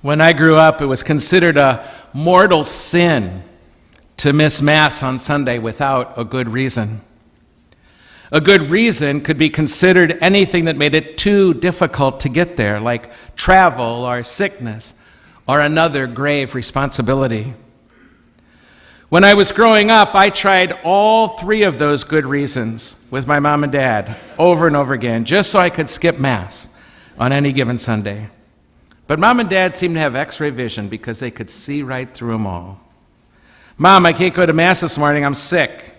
When I grew up, it was considered a mortal sin to miss Mass on Sunday without a good reason. A good reason could be considered anything that made it too difficult to get there, like travel or sickness or another grave responsibility. When I was growing up, I tried all three of those good reasons with my mom and dad over and over again, just so I could skip Mass on any given Sunday. But Mom and Dad seemed to have x-ray vision because they could see right through them all. Mom, I can't go to Mass this morning, I'm sick.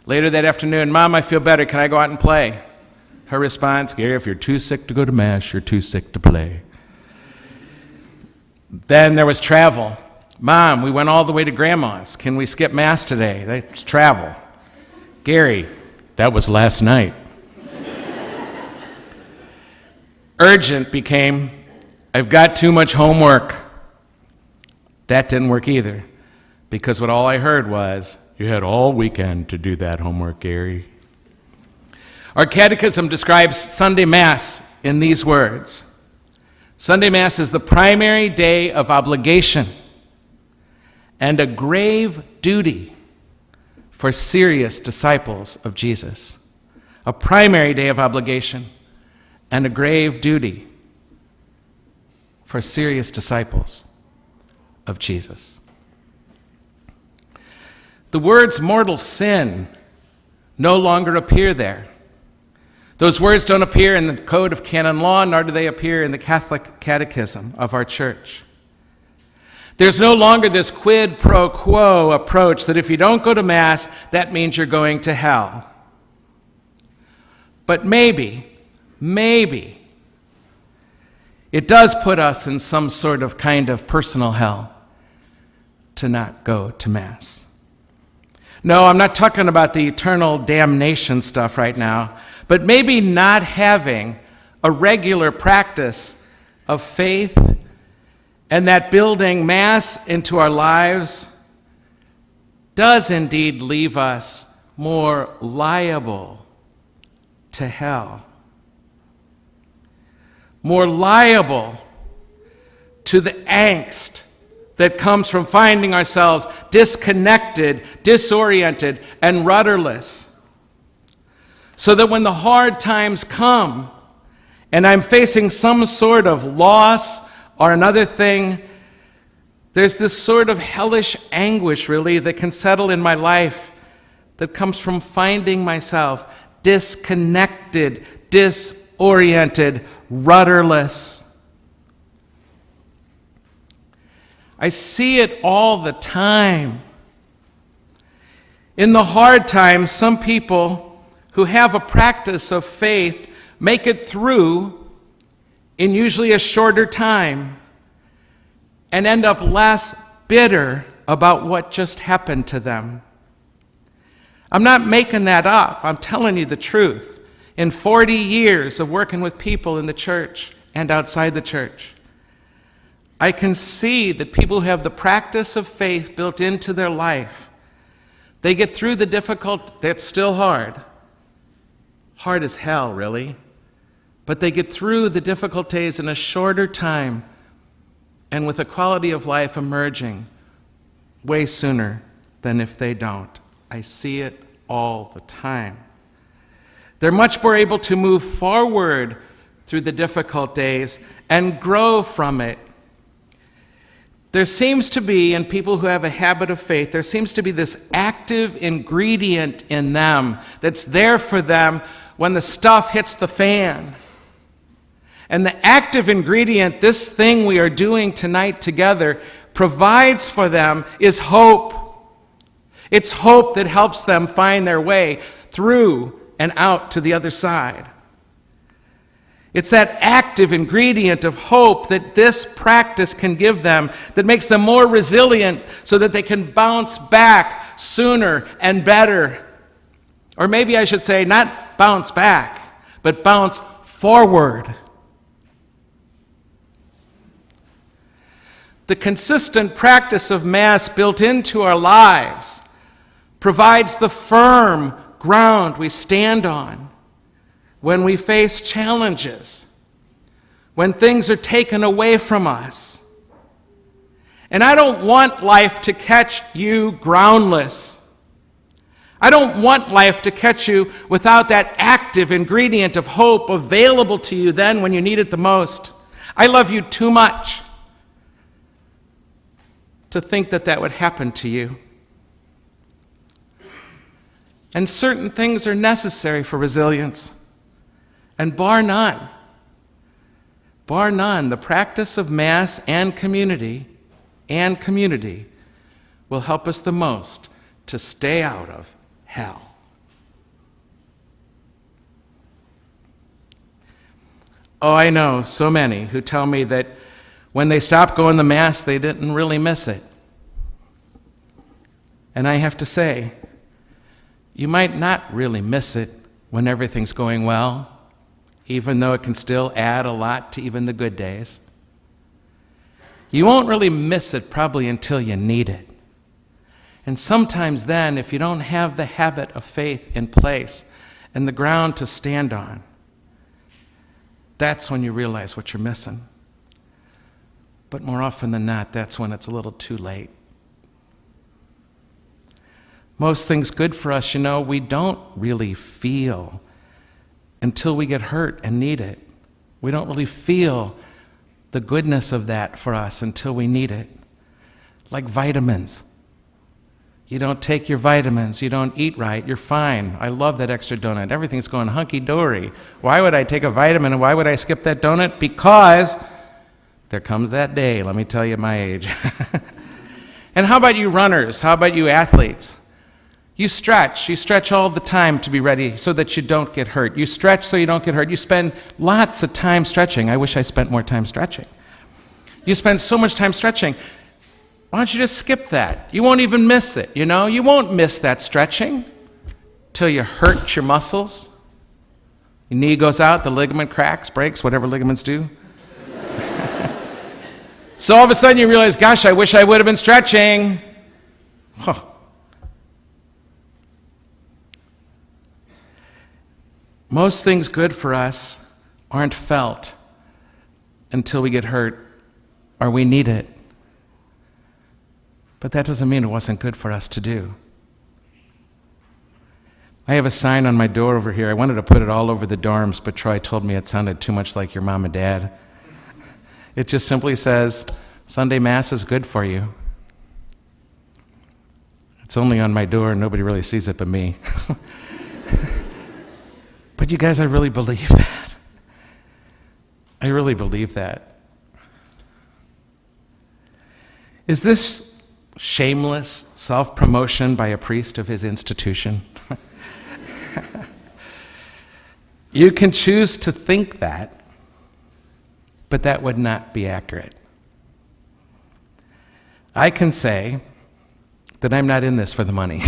Later that afternoon, Mom, I feel better, can I go out and play? Her response, Gary, if you're too sick to go to Mass, you're too sick to play. Then there was travel. Mom, we went all the way to Grandma's. Can we skip Mass today? That's travel. Gary, that was last night. Urgent became, I've got too much homework. That didn't work either, because what all I heard was, you had all weekend to do that homework, Gary. Our catechism describes Sunday Mass in these words. Sunday Mass is the primary day of obligation and a grave duty for serious disciples of Jesus. A primary day of obligation and a grave duty for serious disciples of Jesus. The words mortal sin no longer appear there. Those words don't appear in the Code of Canon Law, nor do they appear in the Catholic Catechism of our church. There's no longer this quid pro quo approach that if you don't go to Mass, that means you're going to hell. But maybe, it does put us in some sort of kind of personal hell to not go to Mass. No, I'm not talking about the eternal damnation stuff right now, but maybe not having a regular practice of faith and that building Mass into our lives does indeed leave us more liable to hell, more liable to the angst that comes from finding ourselves disconnected, disoriented, and rudderless. So that when the hard times come and I'm facing some sort of loss or another thing, there's this sort of hellish anguish, really, that can settle in my life that comes from finding myself disconnected, disoriented, rudderless. I see it all the time. In the hard times, some people who have a practice of faith make it through in usually a shorter time and end up less bitter about what just happened to them. I'm not making that up. I'm telling you the truth. In 40 years of working with people in the church and outside the church, I can see that people who have the practice of faith built into their life, they get through the difficult, that's still hard. Hard as hell, really. But they get through the difficult days in a shorter time and with a quality of life emerging way sooner than if they don't. I see it all the time. They're much more able to move forward through the difficult days and grow from it. There seems to be, in people who have a habit of faith, there seems to be this active ingredient in them that's there for them when the stuff hits the fan. And the active ingredient, this thing we are doing tonight together, provides for them is hope. It's hope that helps them find their way through and out to the other side. It's that active ingredient of hope that this practice can give them that makes them more resilient so that they can bounce back sooner and better. Or maybe I should say not bounce back, but bounce forward. The consistent practice of Mass built into our lives provides the firm ground we stand on when we face challenges, when things are taken away from us, And I don't want life to catch you groundless. I don't want life to catch you without that active ingredient of hope available to you then when you need it the most. I love you too much to think that that would happen to you. And certain things are necessary for resilience. And bar none, the practice of Mass and community will help us the most to stay out of hell. Oh, I know so many who tell me that when they stopped going to Mass, they didn't really miss it. And I have to say, you might not really miss it when everything's going well, even though it can still add a lot to even the good days. You won't really miss it probably until you need it. And sometimes then, if you don't have the habit of faith in place and the ground to stand on, that's when you realize what you're missing. But more often than not, that's when it's a little too late. Most things good for us, we don't really feel until we get hurt and need it. We don't really feel the goodness of that for us until we need it. Like vitamins. You don't take your vitamins, you don't eat right, you're fine. I love that extra donut. Everything's going hunky-dory. Why would I take a vitamin and why would I skip that donut? Because there comes that day, let me tell you my age. And how about you runners? How about you athletes? You stretch all the time to be ready so that you don't get hurt. You stretch so you don't get hurt. You spend lots of time stretching. I wish I spent more time stretching. You spend so much time stretching. Why don't you just skip that? You won't even miss it, You won't miss that stretching till you hurt your muscles. Your knee goes out, the ligament cracks, breaks, whatever ligaments do. So all of a sudden you realize, gosh, I wish I would have been stretching. Huh. Most things good for us aren't felt until we get hurt or we need it. But that doesn't mean it wasn't good for us to do. I have a sign on my door over here. I wanted to put it all over the dorms, but Troy told me it sounded too much like your mom and dad. It just simply says, Sunday Mass is good for you. It's only on my door, and nobody really sees it but me. But you guys, I really believe that. I really believe that. Is this shameless self-promotion by a priest of his institution? You can choose to think that, but that would not be accurate. I can say that I'm not in this for the money.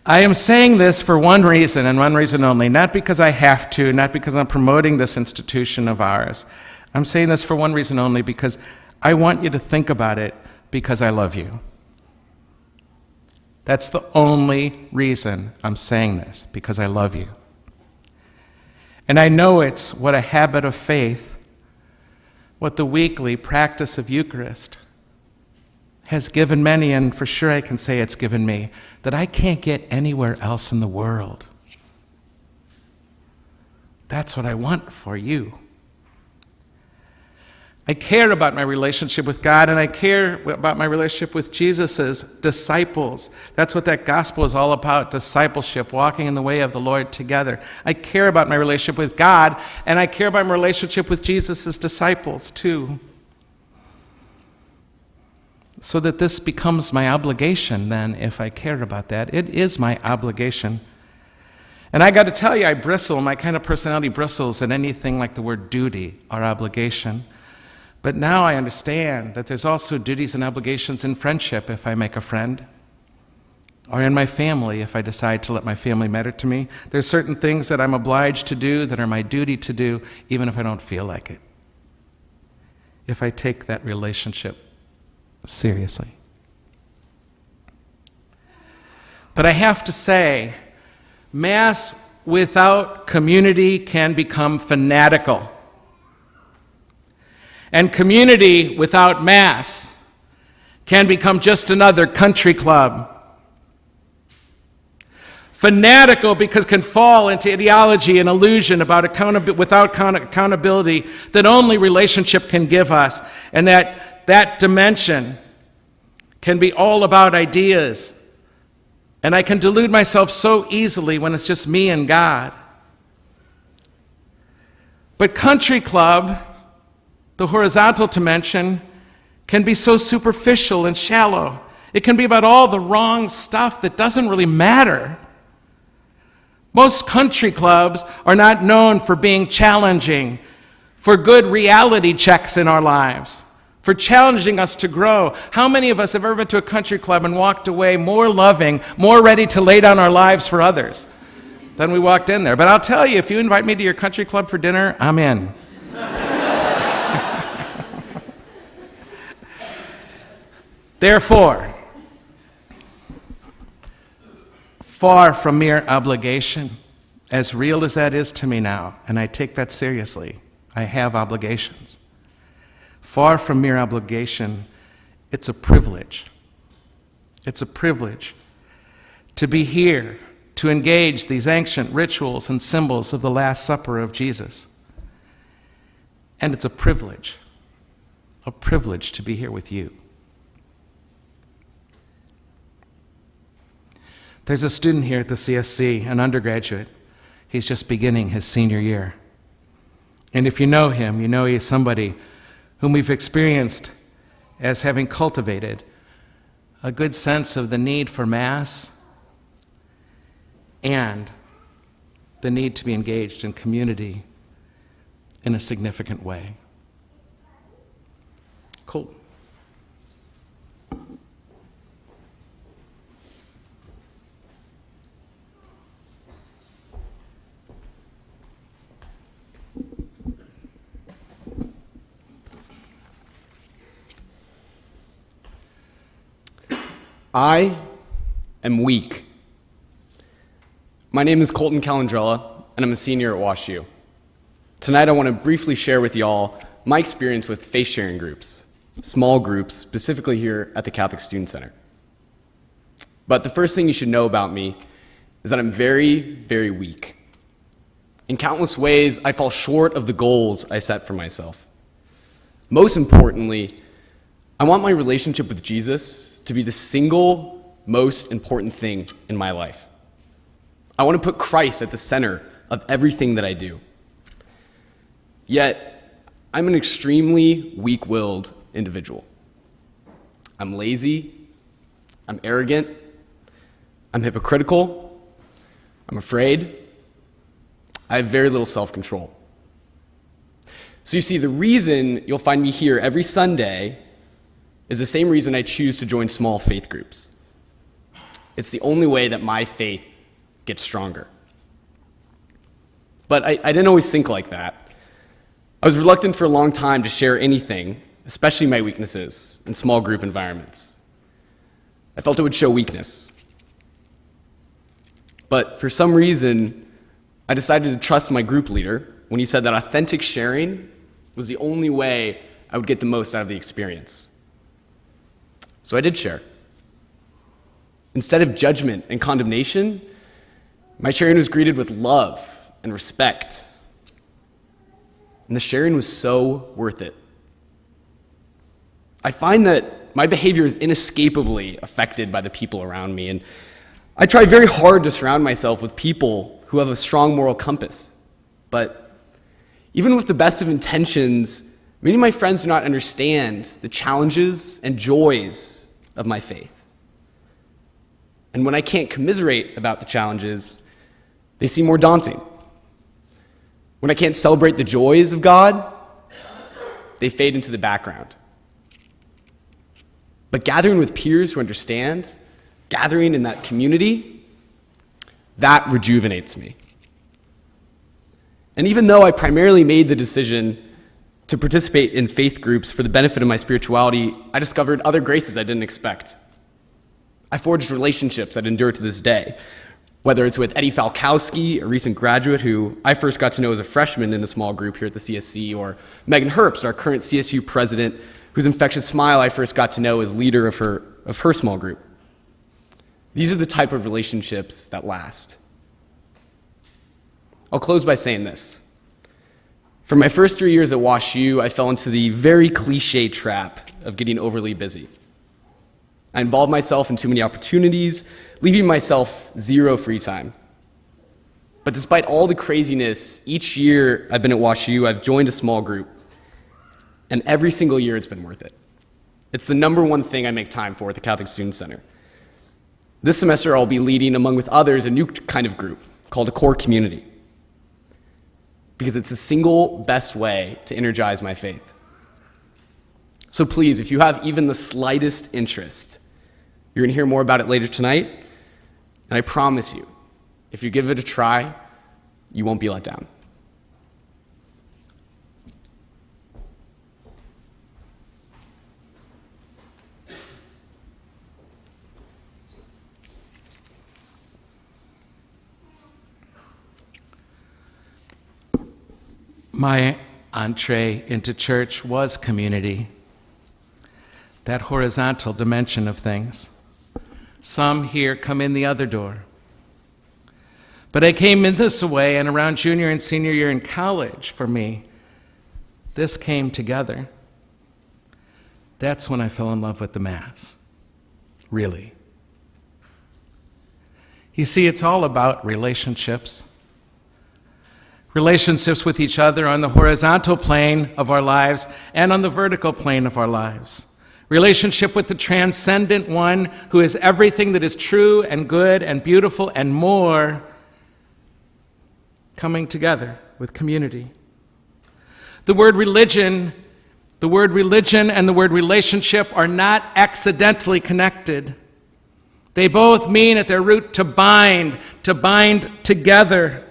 I am saying this for one reason and one reason only, not because I have to, not because I'm promoting this institution of ours. I'm saying this for one reason only, because I want you to think about it because I love you. That's the only reason I'm saying this, because I love you. And I know it's what a habit of faith, what the weekly practice of Eucharist has given many, and for sure I can say it's given me, that I can't get anywhere else in the world. That's what I want for you. I care about my relationship with God, and I care about my relationship with Jesus' disciples. That's what that gospel is all about, discipleship, walking in the way of the Lord together. I care about my relationship with God, and I care about my relationship with Jesus' disciples too. So that this becomes my obligation then, if I care about that. It is my obligation. And I got to tell you, I bristle, my kind of personality bristles at anything like the word duty or obligation. But now I understand that there's also duties and obligations in friendship if I make a friend, or in my family if I decide to let my family matter to me. There's certain things that I'm obliged to do that are my duty to do, even if I don't feel like it. If I take that relationship seriously. But I have to say, Mass without community can become fanatical. And community without Mass can become just another country club. Fanatical because can fall into ideology and illusion about without accountability that only relationship can give us, and that dimension can be all about ideas. And I can delude myself so easily when it's just me and God. But country club, the horizontal dimension, can be so superficial and shallow. It can be about all the wrong stuff that doesn't really matter. Most country clubs are not known for being challenging, for good reality checks in our lives, for challenging us to grow. How many of us have ever been to a country club and walked away more loving, more ready to lay down our lives for others than we walked in there? But I'll tell you, if you invite me to your country club for dinner, I'm in. Therefore, far from mere obligation, as real as that is to me now, and I take that seriously, I have obligations. Far from mere obligation, it's a privilege. It's a privilege to be here, to engage these ancient rituals and symbols of the Last Supper of Jesus. And it's a privilege to be here with you. There's a student here at the CSC, an undergraduate. He's just beginning his senior year. And if you know him, you know he's somebody whom we've experienced as having cultivated a good sense of the need for Mass and the need to be engaged in community in a significant way. Cool. I am weak. My name is Colton Calandrella, and I'm a senior at WashU. Tonight I want to briefly share with y'all my experience with faith-sharing groups, small groups, specifically here at the Catholic Student Center. But the first thing you should know about me is that I'm very, very weak. In countless ways, I fall short of the goals I set for myself. Most importantly, I want my relationship with Jesus to be the single most important thing in my life. I want to put Christ at the center of everything that I do. Yet, I'm an extremely weak-willed individual. I'm lazy, I'm arrogant, I'm hypocritical, I'm afraid, I have very little self-control. So you see, the reason you'll find me here every Sunday is the same reason I choose to join small faith groups. It's the only way that my faith gets stronger. But I didn't always think like that. I was reluctant for a long time to share anything, especially my weaknesses, in small group environments. I felt it would show weakness. But for some reason, I decided to trust my group leader when he said that authentic sharing was the only way I would get the most out of the experience. So I did share. Instead of judgment and condemnation, my sharing was greeted with love and respect. And the sharing was so worth it. I find that my behavior is inescapably affected by the people around me, and I try very hard to surround myself with people who have a strong moral compass. But even with the best of intentions, many of my friends do not understand the challenges and joys of my faith. And when I can't commiserate about the challenges, they seem more daunting. When I can't celebrate the joys of God, they fade into the background. But gathering with peers who understand, gathering in that community, that rejuvenates me. And even though I primarily made the decision to participate in faith groups for the benefit of my spirituality, I discovered other graces I didn't expect. I forged relationships that endure to this day. Whether it's with Eddie Falkowski, a recent graduate who I first got to know as a freshman in a small group here at the CSC, or Megan Herbst, our current CSU president, whose infectious smile I first got to know as leader of her small group. These are the type of relationships that last. I'll close by saying this. For my first 3 years at WashU, I fell into the very cliche trap of getting overly busy. I involved myself in too many opportunities, leaving myself zero free time. But despite all the craziness, each year I've been at WashU, I've joined a small group, and every single year it's been worth it. It's the number one thing I make time for at the Catholic Student Center. This semester I'll be leading, among with others, a new kind of group called a core community, because it's the single best way to energize my faith. So please, if you have even the slightest interest, you're going to hear more about it later tonight, and I promise you, if you give it a try, you won't be let down. My entree into church was community, that horizontal dimension of things. Some here come in the other door. But I came in this way, and around junior and senior year in college, for me, this came together. That's when I fell in love with the Mass, really. You see, it's all about relationships. Relationships with each other on the horizontal plane of our lives and on the vertical plane of our lives. Relationship with the transcendent one who is everything that is true and good and beautiful and more, coming together with community. The word religion and the word relationship are not accidentally connected. They both mean at their root to bind together.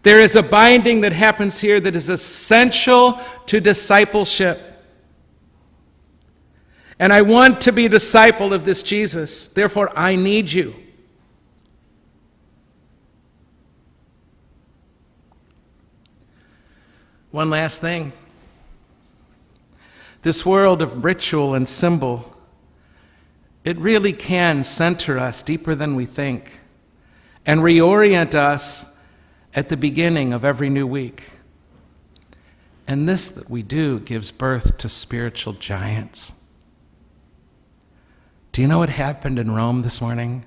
There is a binding that happens here that is essential to discipleship. And I want to be a disciple of this Jesus. Therefore, I need you. One last thing. This world of ritual and symbol, it really can center us deeper than we think and reorient us at the beginning of every new week. And this that we do gives birth to spiritual giants. Do you know what happened in Rome this morning?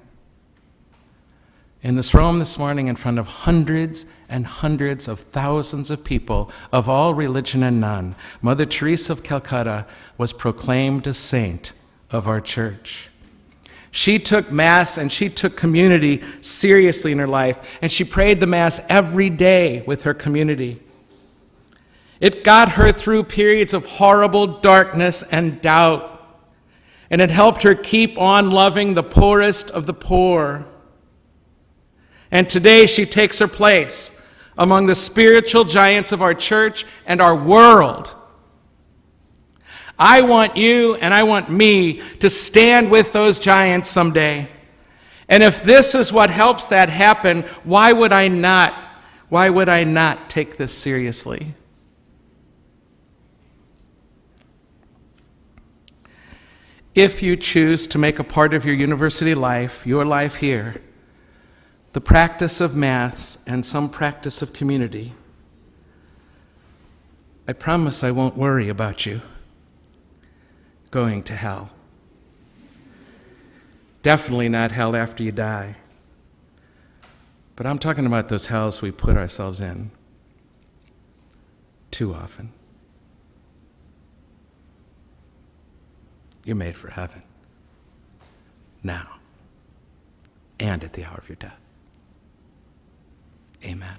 In this Rome this morning, in front of hundreds and hundreds of thousands of people of all religion and none, Mother Teresa of Calcutta was proclaimed a saint of our church. She took Mass and she took community seriously in her life, and she prayed the Mass every day with her community. It got her through periods of horrible darkness and doubt, and it helped her keep on loving the poorest of the poor. And today she takes her place among the spiritual giants of our church and our world. I want you and I want me to stand with those giants someday. And if this is what helps that happen, why would I not take this seriously? If you choose to make a part of your university life, your life here, the practice of Mass and some practice of community, I promise I won't worry about you going to hell. Definitely not hell after you die. But I'm talking about those hells we put ourselves in too often. You're made for heaven now and at the hour of your death. Amen.